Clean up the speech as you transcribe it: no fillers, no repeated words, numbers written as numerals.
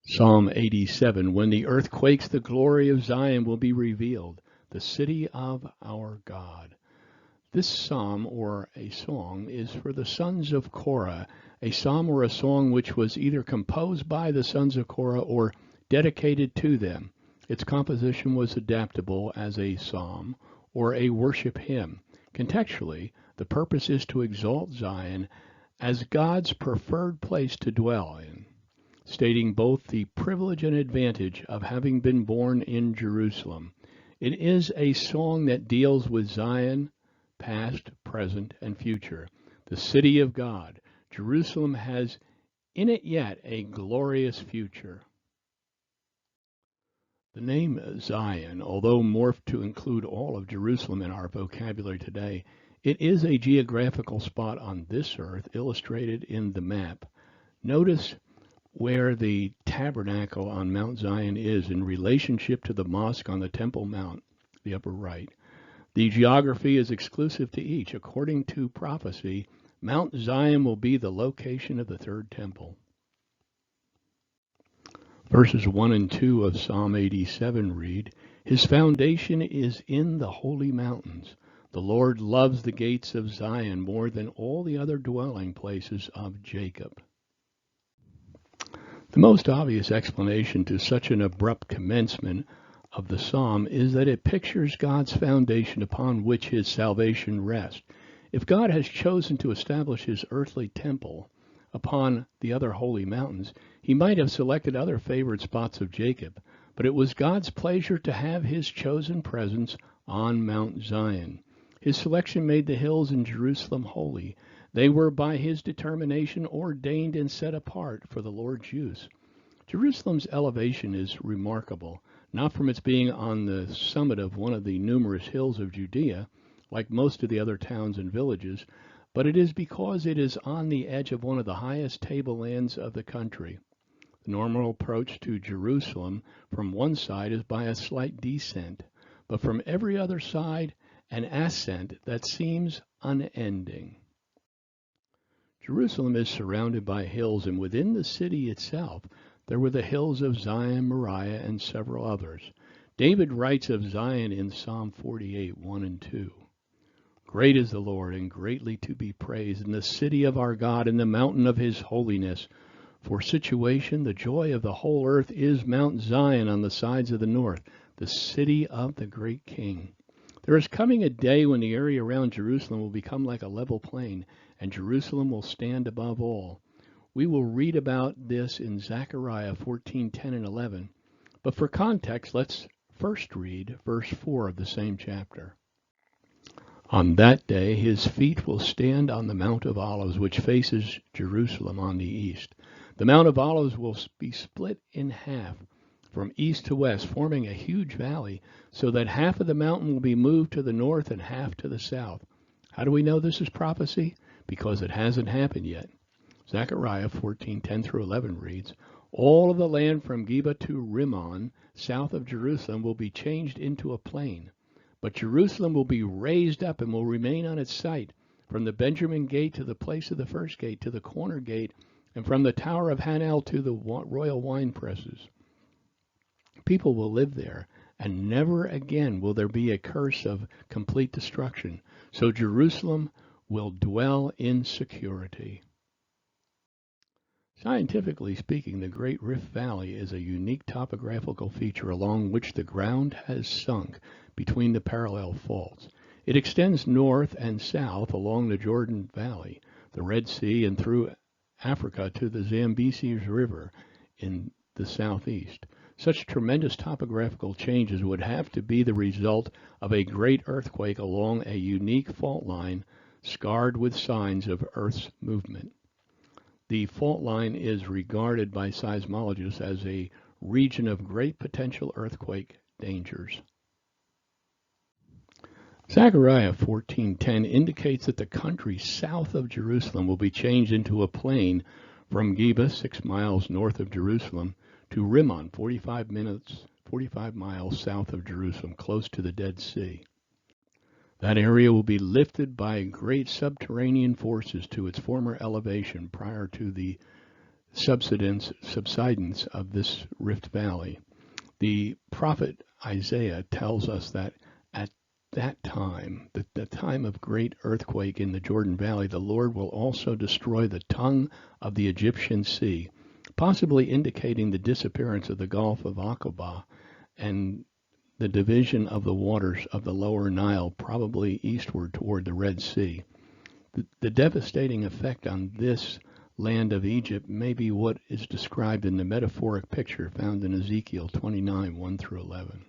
Psalm 87, when the earth quakes, the glory of Zion will be revealed, the city of our God. This psalm, or a song, is for the sons of Korah, a psalm or a song which was either composed by the sons of Korah or dedicated to them. Its composition was adaptable as a psalm or a worship hymn. Contextually, the purpose is to exalt Zion as God's preferred place to dwell in, stating both the privilege and advantage of having been born in Jerusalem. It is a song that deals with Zion, past, present, and future, the city of God. Jerusalem has in it yet a glorious future. The name Zion, although morphed to include all of Jerusalem in our vocabulary today, it is a geographical spot on this earth illustrated in the map. Notice where the tabernacle on Mount Zion is in relationship to the mosque on the Temple Mount, the upper right. The geography is exclusive to each. According to prophecy, Mount Zion will be the location of the third temple. Verses 1 and 2 of Psalm 87 read, His foundation is in the holy mountains. The Lord loves the gates of Zion more than all the other dwelling places of Jacob. The most obvious explanation to such an abrupt commencement of the psalm is that it pictures God's foundation upon which his salvation rests. If God has chosen to establish his earthly temple upon the other holy mountains, he might have selected other favored spots of Jacob, but it was God's pleasure to have his chosen presence on Mount Zion. His selection made the hills in Jerusalem holy. They were by his determination ordained and set apart for the Lord's use. Jerusalem's elevation is remarkable, not from its being on the summit of one of the numerous hills of Judea, like most of the other towns and villages, but it is because it is on the edge of one of the highest tablelands of the country. The normal approach to Jerusalem from one side is by a slight descent, but from every other side an ascent that seems unending. Jerusalem is surrounded by hills, and within the city itself there were the hills of Zion, Moriah, and several others. David writes of Zion in Psalm 48, 1 and 2. Great is the Lord, and greatly to be praised, in the city of our God, in the mountain of his holiness. For situation, the joy of the whole earth is Mount Zion on the sides of the north, the city of the great King. There is coming a day when the area around Jerusalem will become like a level plain, and Jerusalem will stand above all. We will read about this in Zechariah 14:10 and 11, but for context, let's first read verse 4 of the same chapter. On that day his feet will stand on the Mount of Olives, which faces Jerusalem on the east. The Mount of Olives will be split in half from east to west, forming a huge valley, so that half of the mountain will be moved to the north and half to the south. How do we know this is prophecy? Because it hasn't happened yet. Zechariah 14:10 through 11 reads, All of the land from Geba to Rimmon, south of Jerusalem, will be changed into a plain. But Jerusalem will be raised up and will remain on its site, from the Benjamin gate to the place of the first gate to the corner gate, and from the Tower of Hanel to the royal wine presses. People will live there, and never again will there be a curse of complete destruction. So Jerusalem will dwell in security. Scientifically speaking, the Great Rift Valley is a unique topographical feature along which the ground has sunk between the parallel faults. It extends north and south along the Jordan Valley, the Red Sea, and through Africa to the Zambezi River in the southeast. Such tremendous topographical changes would have to be the result of a great earthquake along a unique fault line scarred with signs of Earth's movement. The fault line is regarded by seismologists as a region of great potential earthquake dangers. Zechariah 14:10 indicates that the country south of Jerusalem will be changed into a plain from Geba, 6 miles north of Jerusalem, to Rimmon, 45 miles south of Jerusalem, close to the Dead Sea. That area will be lifted by great subterranean forces to its former elevation prior to the subsidence of this rift valley. The prophet Isaiah tells us that at that time, the time of great earthquake in the Jordan Valley, the Lord will also destroy the tongue of the Egyptian sea, possibly indicating the disappearance of the Gulf of Aqaba and the division of the waters of the lower Nile, probably eastward toward the Red Sea. The devastating effect on this land of Egypt may be what is described in the metaphoric picture found in Ezekiel 29, 1 through 11.